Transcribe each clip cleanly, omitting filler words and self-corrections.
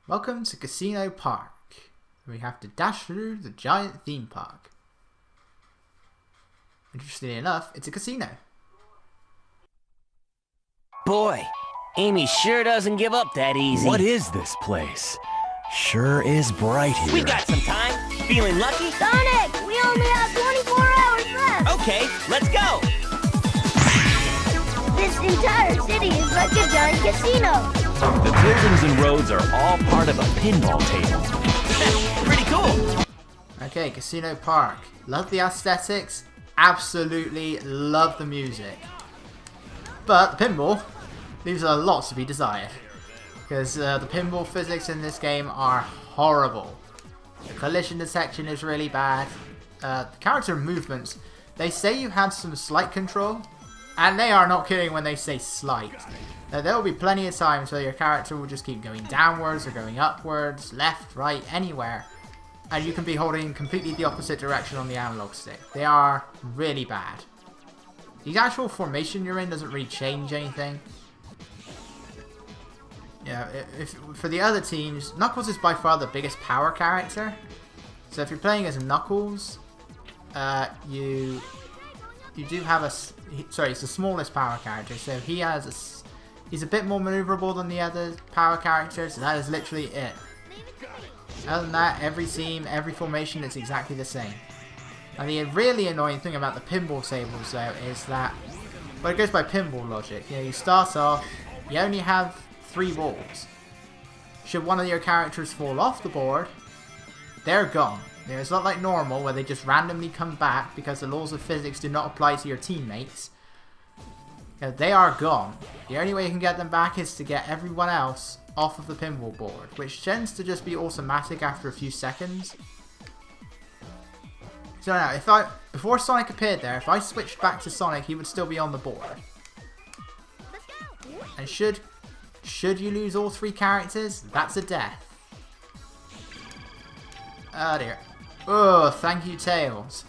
Welcome to Casino Park. We have to dash through the giant theme park. Interestingly enough, it's a casino. Boy, Amy sure doesn't give up that easy. What is this place? Sure is bright here. We got some time. Feeling lucky? Sonic, we only have 24 hours left. Okay, let's go. This entire city is like a giant casino. The buildings and roads are all part of a pinball table. Pretty cool. Okay, Casino Park. Love the aesthetics. Absolutely love the music. But the pinball leaves a lot to be desired. Because the pinball physics in this game are horrible. The collision detection is really bad. The character movements, they say you have some slight control. And they are not kidding when they say slight. There will be plenty of times where your character will just keep going downwards or going upwards, left, right, anywhere. And you can be holding completely the opposite direction on the analog stick. They are really bad. The actual formation you're in doesn't really change anything. Yeah, for the other teams, Knuckles is by far the biggest power character. So if you're playing as Knuckles, you do have he's the smallest power character, so he's a bit more maneuverable than the other power characters, and that is literally it. Other than that, every team, every formation is exactly the same. And the really annoying thing about the pinball tables, though, is that, well, it goes by pinball logic. You know, you start off, you only have 3 balls. Should one of your characters fall off the board, they're gone. You know, it's not like normal, where they just randomly come back because the laws of physics do not apply to your teammates. You know, they are gone. The only way you can get them back is to get everyone else off of the pinball board, which tends to just be automatic after a few seconds. So now, before Sonic appeared there, if I switched back to Sonic, he would still be on the board. And should you lose all 3 characters, that's a death. Oh dear. Oh, thank you, Tails.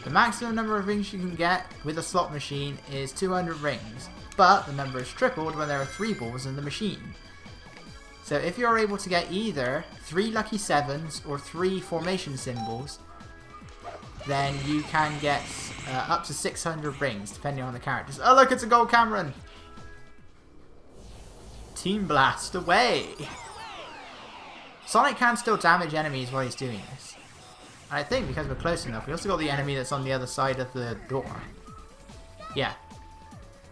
The maximum number of rings you can get with a slot machine is 200 rings, but the number is tripled when there are 3 balls in the machine. So if you're able to get either 3 lucky 7s or 3 formation symbols, then you can get up to 600 rings, depending on the characters. Oh look, it's a gold Cameron! Team Blast away! Sonic can still damage enemies while he's doing this. And I think because we're close enough, we also got the enemy that's on the other side of the door. Yeah.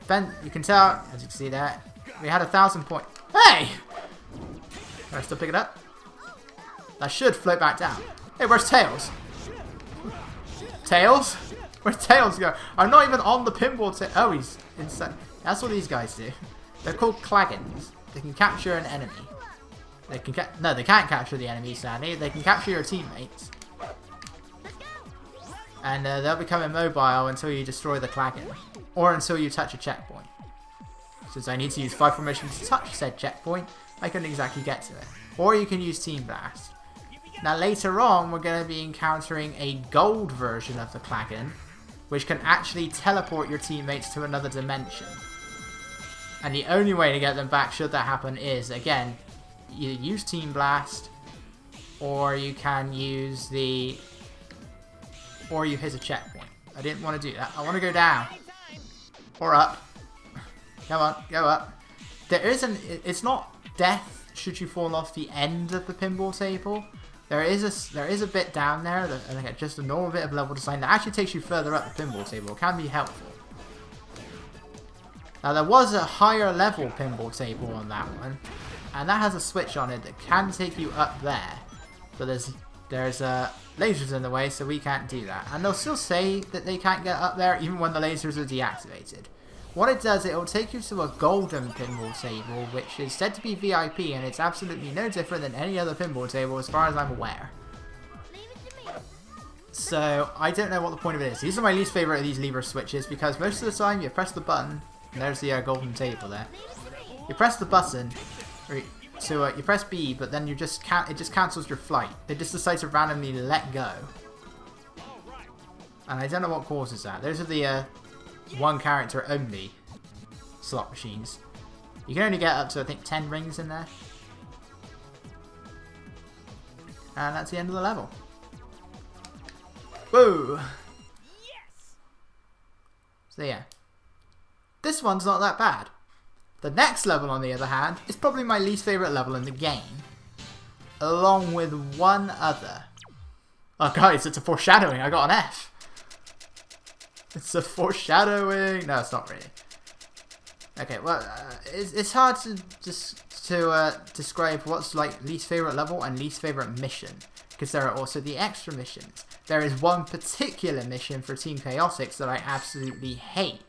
Then you can tell, as you can see there, we had 1,000 points. Hey! Can I still pick it up? That should float back down. Hey, where's Tails? Tails? Where's Tails go? I'm not even on the pinball table. Oh, he's inside. That's what these guys do. They're called Claggins. They can capture an enemy. They can't capture the enemy, sadly. They can capture your teammates. And they'll become immobile until you destroy the Claggin. Or until you touch a checkpoint. Since I need to use 5 formations to touch said checkpoint, I couldn't exactly get to it. Or you can use Team Blast. Now later on, we're going to be encountering a gold version of the Claggin, which can actually teleport your teammates to another dimension. And the only way to get them back, should that happen, is, again, either use Team Blast, or you can use or you hit a checkpoint. I didn't want to do that. I want to go down. Or up. Come on, go up. It's not death should you fall off the end of the pinball table. There is a bit down there, just a normal bit of level design that actually takes you further up the pinball table. It can be helpful. Now there was a higher level pinball table on that one, and that has a switch on it that can take you up there. But there's lasers in the way, so we can't do that. And they'll still say that they can't get up there even when the lasers are deactivated. What it does, it will take you to a golden pinball table, which is said to be VIP, and it's absolutely no different than any other pinball table as far as I'm aware. So, I don't know what the point of it is. These are my least favourite of these lever switches, because most of the time you press the button, and there's the golden table there. You press the button, so you press B, but then it just cancels your flight. They just decide to randomly let go. And I don't know what causes that. Those are the 1 character only slot machines. You can only get up to, I think, 10 rings in there. And that's the end of the level. Whoa! So yeah. This one's not that bad. The next level, on the other hand, is probably my least favourite level in the game. Along with one other. Oh guys, it's a foreshadowing. I got an F. It's a foreshadowing. No, it's not really. Okay, well, it's hard to describe what's like least favourite level and least favourite mission. Because there are also the extra missions. There is one particular mission for Team Chaotix that I absolutely hate.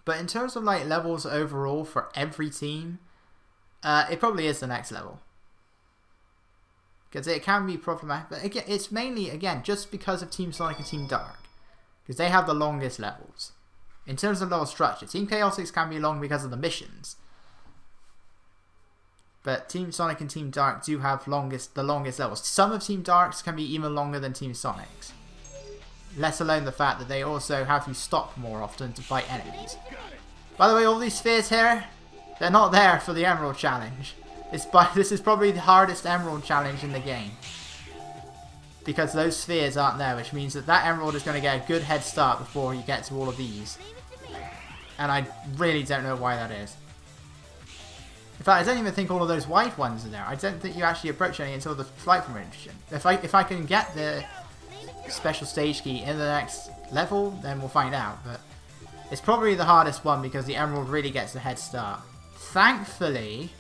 But in terms of like levels overall for every team, it probably is the next level. Because it can be problematic. But again, it's mainly, again, just because of Team Sonic and Team Dark. Because they have the longest levels. In terms of level structure, Team Chaotix can be long because of the missions. But Team Sonic and Team Dark do have the longest levels. Some of Team Dark's can be even longer than Team Sonic's. Let alone the fact that they also have to stop more often to fight enemies. By the way, all these spheres here, they're not there for the Emerald Challenge. This is probably the hardest Emerald Challenge in the game. Because those spheres aren't there, which means that Emerald is going to get a good head start before you get to all of these. And I really don't know why that is. In fact, I don't even think all of those white ones are there. I don't think you actually approach any until the flight formation. If I can get the special stage key in the next level, then we'll find out. But it's probably the hardest one because the Emerald really gets the head start. Thankfully,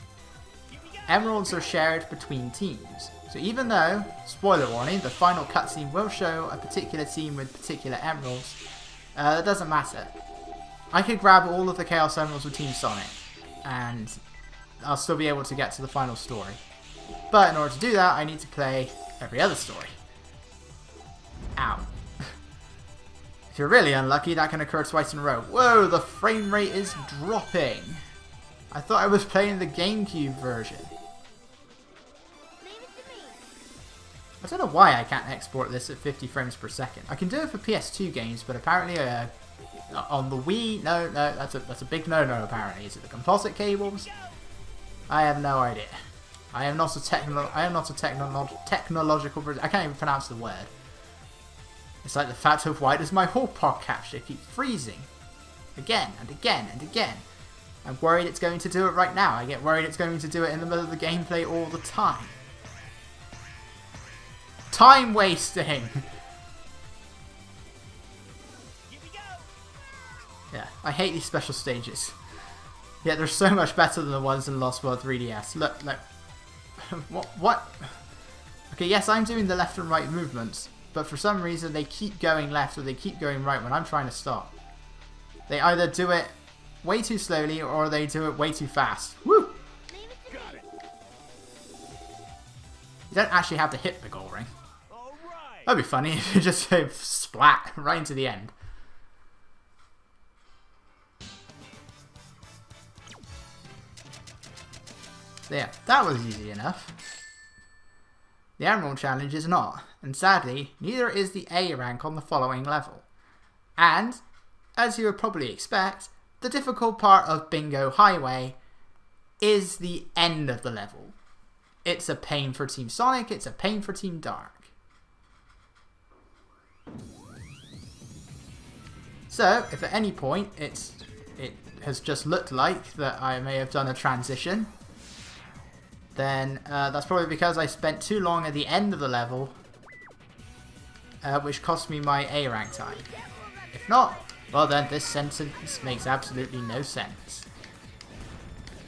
Emeralds are shared between teams. So even though, spoiler warning, the final cutscene will show a particular team with particular Emeralds, that doesn't matter. I could grab all of the Chaos Emeralds with Team Sonic, and I'll still be able to get to the final story. But in order to do that, I need to play every other story. Ow. If you're really unlucky, that can occur twice in a row. Whoa, the frame rate is dropping. I thought I was playing the GameCube version. I don't know why I can't export this at 50 frames per second. I can do it for PS2 games, but apparently on the Wii, no, that's a big no-no apparently. Is it the composite cables? I have no idea. I am not a technological person. I can't even pronounce the word. It's like the fact of why does my whole pod capture keep freezing? Again and again and again. I'm worried it's going to do it right now. I get worried it's going to do it in the middle of the gameplay all the time. Time wasting! Yeah, I hate these special stages. Yet they're so much better than the ones in Lost World 3DS. Look. What? Okay, yes, I'm doing the left and right movements, but for some reason they keep going left or they keep going right when I'm trying to stop. They either do it way too slowly or they do it way too fast. Woo! You don't actually have to hit the goal ring. That'd be funny if you just go splat right into the end. So yeah, that was easy enough. The Emerald Challenge is not, and sadly, neither is the A rank on the following level. And, as you would probably expect, the difficult part of Bingo Highway is the end of the level. It's a pain for Team Sonic, it's a pain for Team Dark. So, if at any point it has just looked like that I may have done a transition, then that's probably because I spent too long at the end of the level, which cost me my A rank time. If not, well then this sentence makes absolutely no sense.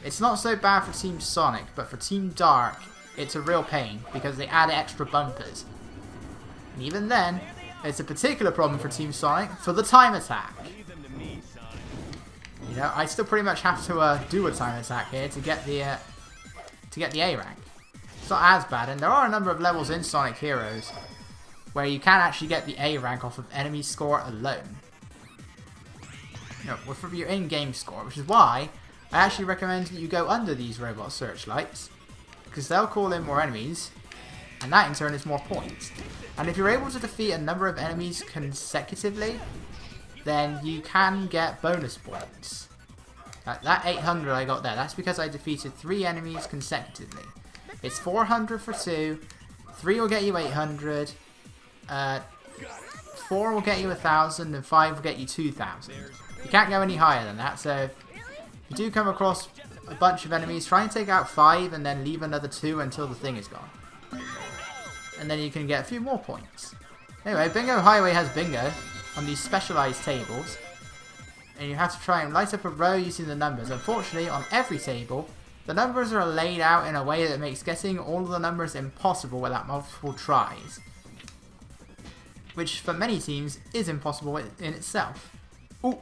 It's not so bad for Team Sonic, but for Team Dark, it's a real pain because they add extra bumpers. And even then, it's a particular problem for Team Sonic for the time attack. You know, I still pretty much have to do a time attack here to get the A rank. It's not as bad, and there are a number of levels in Sonic Heroes where you can actually get the A rank off of enemy score alone. You know, from your in-game score, which is why I actually recommend that you go under these robot searchlights, because they'll call in more enemies, and that in turn is more points. And if you're able to defeat a number of enemies consecutively, then you can get bonus points. Like that 800 I got there, that's because I defeated 3 enemies consecutively. It's 400 for 2, 3 will get you 800, 4 will get you 1,000, and 5 will get you 2,000. You can't go any higher than that, so if you do come across a bunch of enemies, try and take out 5 and then leave another 2 until the thing is gone. And then you can get a few more points. Anyway, Bingo Highway has bingo on these specialized tables. And you have to try and light up a row using the numbers. Unfortunately, on every table, the numbers are laid out in a way that makes getting all of the numbers impossible without multiple tries. Which, for many teams, is impossible in itself. Ooh.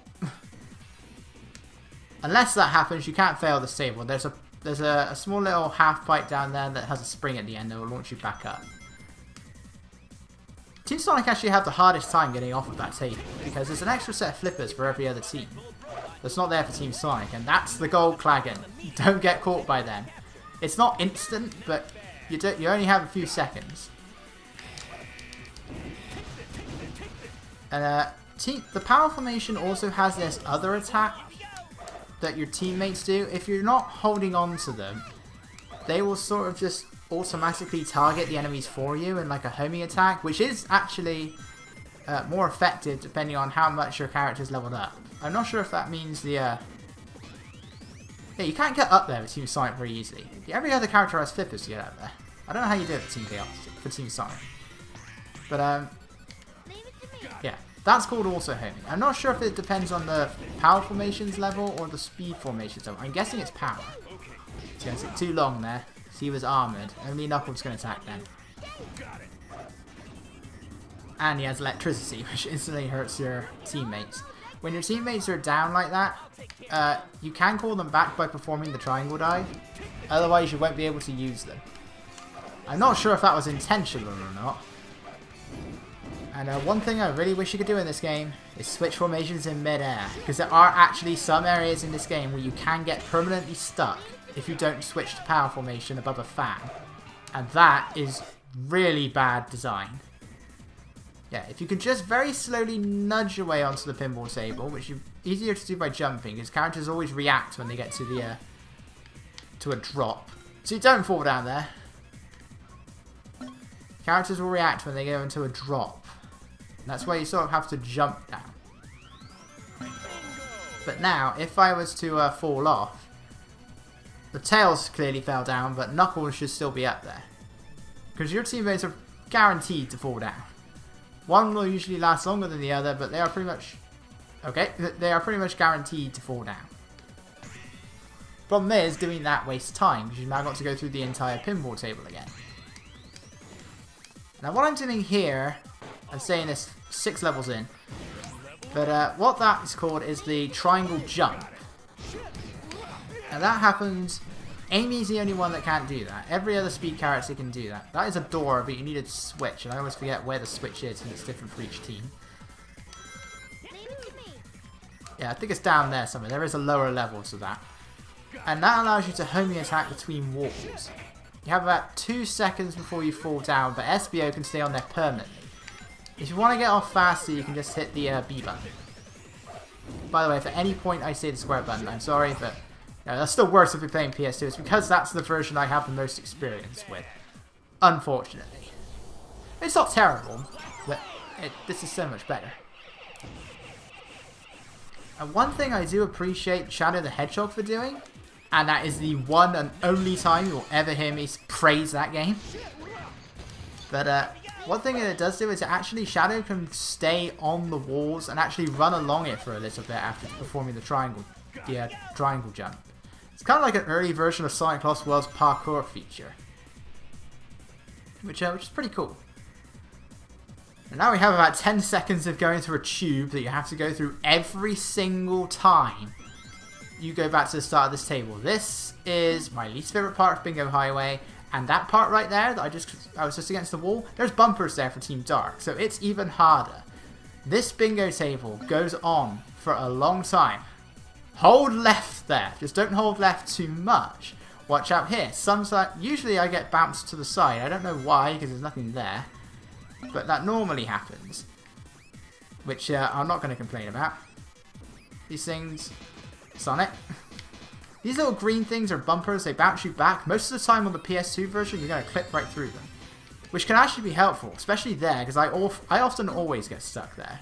Unless that happens, you can't fail this table. There's a small little half pipe down there that has a spring at the end that will launch you back up. Team Sonic actually have the hardest time getting off of that table because there's an extra set of flippers for every other team that's not there for Team Sonic, and that's the gold Clagon. Don't get caught by them. It's not instant, but you only have a few seconds. And the power formation also has this other attack that your teammates do. If you're not holding on to them, they will sort of just automatically target the enemies for you in like a homing attack, which is actually more effective depending on how much your character's leveled up. I'm not sure if that means the yeah, you can't get up there with Team Sonic very easily. Every other character has flippers to get up there. I don't know how you do it for Team Chaos, for Team Sonic. But yeah, that's called also homing. I'm not sure if it depends on the power formations level or the speed formations level. I'm guessing it's power. It's going to take too long there. He was armoured. Only Knuckles can attack them. And he has electricity, which instantly hurts your teammates. When your teammates are down like that, you can call them back by performing the triangle dive. Otherwise, you won't be able to use them. I'm not sure if that was intentional or not. And one thing I really wish you could do in this game is switch formations in mid-air. Because there are actually some areas in this game where you can get permanently stuck if you don't switch to power formation above a fan. And that is really bad design. Yeah, if you can just very slowly nudge your way onto the pinball table, which is easier to do by jumping, because characters always react when they get to the to a drop. So you don't fall down there. Characters will react when they go into a drop. And that's why you sort of have to jump down. But now, if I was to fall off, the tails clearly fell down, but Knuckles should still be up there. Because your teammates are guaranteed to fall down. One will usually last longer than the other, but they are pretty much... okay, they are pretty much guaranteed to fall down. Problem is, doing that wastes time, because you've now got to go through the entire pinball table again. Now what I'm doing here, I'm saying this 6 levels in, but what that is called is the triangle jump. Now that happens, Amy's the only one that can't do that. Every other speed character can do that. That is a door, but you need a switch, and I always forget where the switch is, and it's different for each team. Yeah, I think it's down there somewhere. There is a lower level to that. And that allows you to homing attack between walls. You have about 2 seconds before you fall down, but SBO can stay on there permanently. If you want to get off faster, you can just hit the B button. By the way, if at any point I say the square button, I'm sorry, but... no, that's still worse if you're playing PS2. It's because that's the version I have the most experience with. Unfortunately. It's not terrible, but this is so much better. And one thing I do appreciate Shadow the Hedgehog for doing, and that is the one and only time you'll ever hear me praise that game. But one thing that it does do is actually Shadow can stay on the walls and actually run along it for a little bit after performing the triangle jump. It's kind of like an early version of Sonic Lost World's parkour feature, which is pretty cool. And now we have about 10 seconds of going through a tube that you have to go through every single time you go back to the start of this table. This is my least favorite part of Bingo Highway, and that part right there that I was just against the wall, there's bumpers there for Team Dark, so it's even harder. This bingo table goes on for a long time. Hold left there. Just don't hold left too much. Watch out here. Usually I get bounced to the side. I don't know why, because there's nothing there. But that normally happens. Which I'm not going to complain about. These things... Sonic. These little green things are bumpers, they bounce you back. Most of the time on the PS2 version, you're going to clip right through them. Which can actually be helpful, especially there, because I often always get stuck there.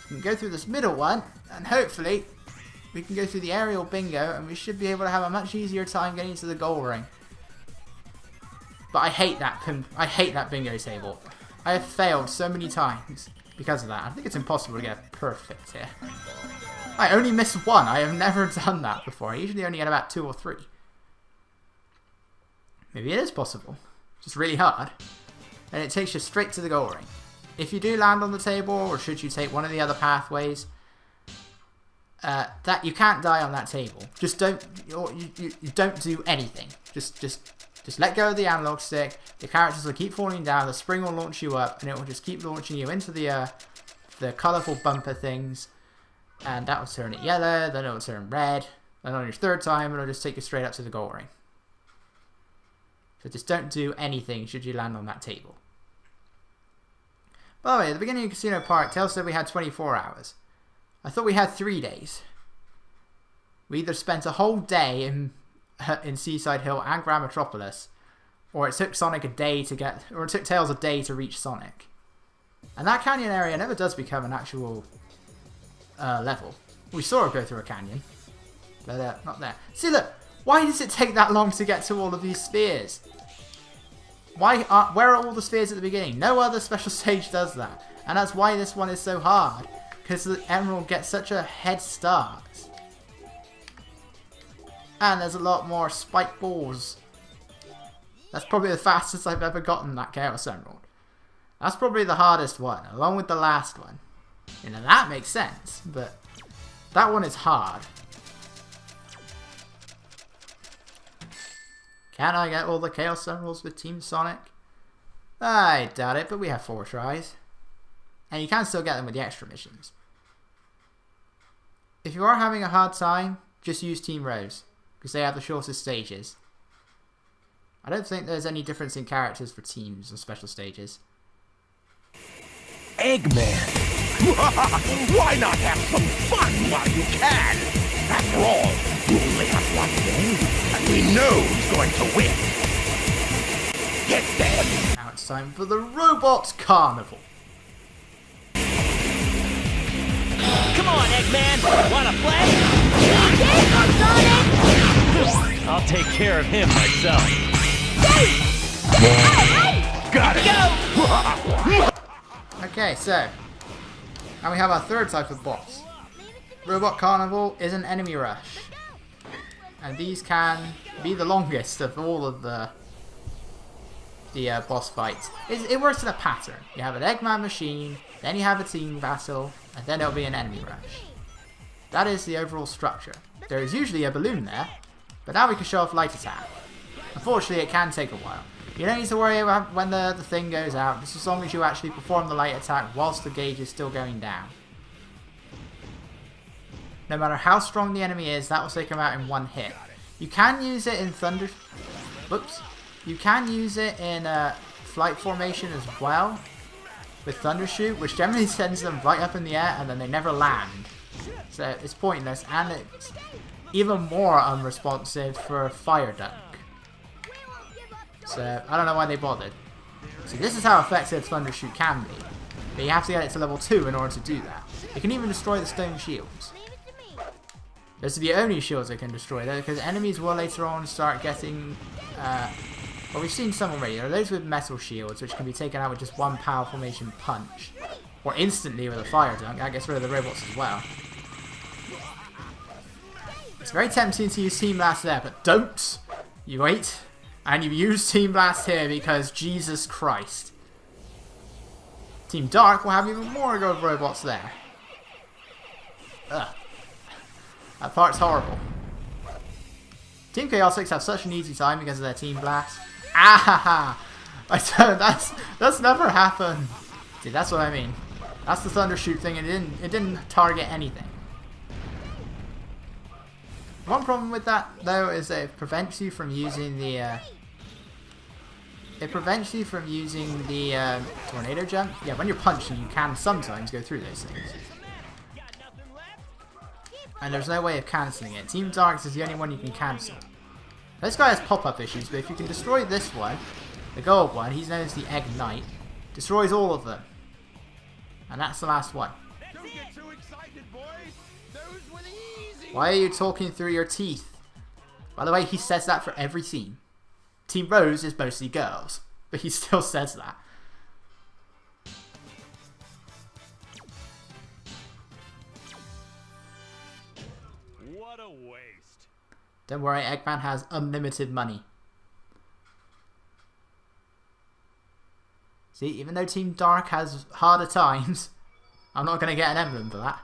We can go through this middle one, and hopefully we can go through the aerial bingo, and we should be able to have a much easier time getting to the goal ring. But I hate that bingo table. I have failed so many times because of that. I think it's impossible to get perfect here. I only missed one. I have never done that before. I usually only get about 2 or 3. Maybe it is possible. Just really hard. And it takes you straight to the goal ring. If you do land on the table, or should you take one of the other pathways, that you can't die on that table. Just don't you don't do anything. Just let go of the analog stick. The characters will keep falling down. The spring will launch you up, and it will just keep launching you into the colourful bumper things. And that will turn it yellow. Then it will turn red. And on your 3rd time, it'll just take you straight up to the goal ring. So just don't do anything should you land on that table. By the way, at the beginning of Casino Park, Tails said we had 24 hours. I thought we had 3 days. We either spent a whole day in Seaside Hill and Grand Metropolis, or it took Sonic a day to get, or it took Tails a day to reach Sonic. And that canyon area never does become an actual level. We saw it go through a canyon, but not there. See, look, why does it take that long to get to all of these spheres? Where are all the spheres at the beginning? No other special stage does that. And that's why this one is so hard. Because the Emerald gets such a head start. And there's a lot more spike balls. That's probably the fastest I've ever gotten that Chaos Emerald. That's probably the hardest one, along with the last one. You know, that makes sense, but that one is hard. Can I get all the Chaos Emeralds with Team Sonic? I doubt it, but we have 4 tries. And you can still get them with the extra missions. If you are having a hard time, just use Team Rose, because they have the shortest stages. I don't think there's any difference in characters for teams or special stages. Eggman! Why not have some fun while you can? After all, you only have one day, and we know who's going to win. Get them! Now it's time for the Robot Carnival. Come on, Eggman! Wanna play? I'll take care of him myself. Got it! Go! Okay, so now we have our 3rd type of boss. Robot Carnival is an enemy rush. And these can be the longest of all of the boss fights. It works in a pattern. You have an Eggman machine, then you have a team battle, and then there'll be an enemy rush. That is the overall structure. There is usually a balloon there, but now we can show off light attack. Unfortunately, it can take a while. You don't need to worry about when the thing goes out, just as long as you actually perform the light attack whilst the gauge is still going down. No matter how strong the enemy is, that will take him out in 1 hit. You can use it in Thunder... Whoops. You can use it in flight formation as well, with Thundershoot, which generally sends them right up in the air and then they never land. So it's pointless, and it's even more unresponsive for Fire Dunk. So I don't know why they bothered. So this is how effective Thundershoot can be. But you have to get it to level 2 in order to do that. It can even destroy the stone shields. Those are the only shields it can destroy though, because enemies will later on start getting... well, we've seen some already. There are those with metal shields, which can be taken out with just 1 power formation punch. Or instantly with a Fire Dunk. That gets rid of the robots as well. It's very tempting to use Team Blast there, but don't! You wait. And you use Team Blast here because Jesus Christ. Team Dark will have even more go of robots there. Ugh. That part's horrible. Team Chaotix have such an easy time because of their Team Blast. Ah! That's never happened. See, that's what I mean. That's the Thundershoot thing. It didn't target anything. One problem with that though is that it prevents you from using the tornado jump. Yeah, when you're punching, you can sometimes go through those things. and there's no way of cancelling it. Team Dark is the only one you can cancel. This guy has pop-up issues, but if you can destroy this one, the gold one, he's known as the Egg Knight, destroys all of them. And that's the last one. Don't get too excited, boys. Those were the easy. Why are you talking through your teeth? By the way, he says that for every team. Team Rose is mostly girls, but he still says that. What a waste. Don't worry, Eggman has unlimited money. See, even though Team Dark has harder times, I'm not going to get an emblem for that.